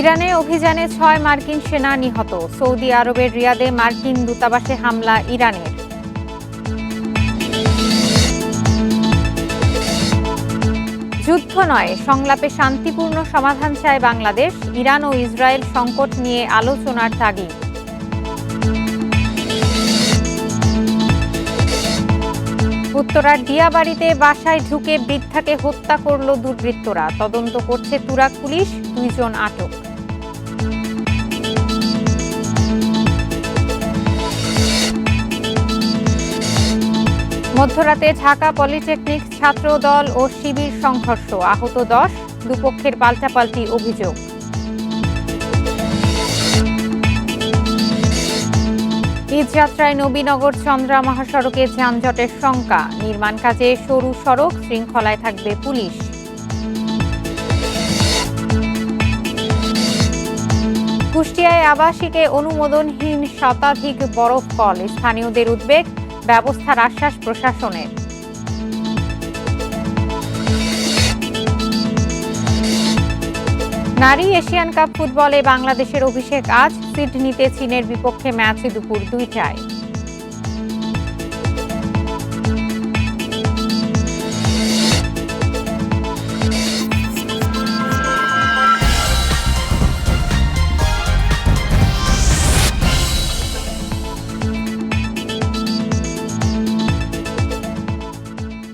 ইরানে অভিযানে ৬ মার্কিন সেনা নিহত। সৌদি আরবের রিয়াদে মার্কিন দূতাবাসে হামলা ইরানের। যুদ্ধ নয়, সংলাপে শান্তিপূর্ণ সমাধান চায় বাংলাদেশ। ইরান ও ইসরায়েল সংকট নিয়ে আলোচনার তাগিদ। উত্তরার দিয়াবাড়িতে বাসায় ঢুকে বৃদ্ধাকে হত্যা করল দুর্বৃত্তরা। তদন্ত করছে তুরাগ পুলিশ, ২ জন আটক। মধ্যরাতে ঢাকা পলিটেকনিক ছাত্রদল ও শিবির সংঘর্ষ, আহত ১০, দুপক্ষের পাল্টাপাল্টি অভিযোগ। ঈদযাত্রায় নবীনগর চন্দ্রা মহাসড়কে যানজটের শঙ্কা। নির্মাণ কাজে সরু সড়ক, শৃঙ্খলায় থাকবে পুলিশ। কুষ্টিয়ায় আবাসিকে অনুমোদনহীন শতাধিক বরফ কল, স্থানীয়দের উদ্বেগ, ব্যবস্থার আশ্বাস প্রশাসনের। নারী এশিয়ান কাপ ফুটবলে বাংলাদেশের অভিষেক আজ। সিডনিতে চীনের বিপক্ষে ম্যাচ দুপুর ২টায়।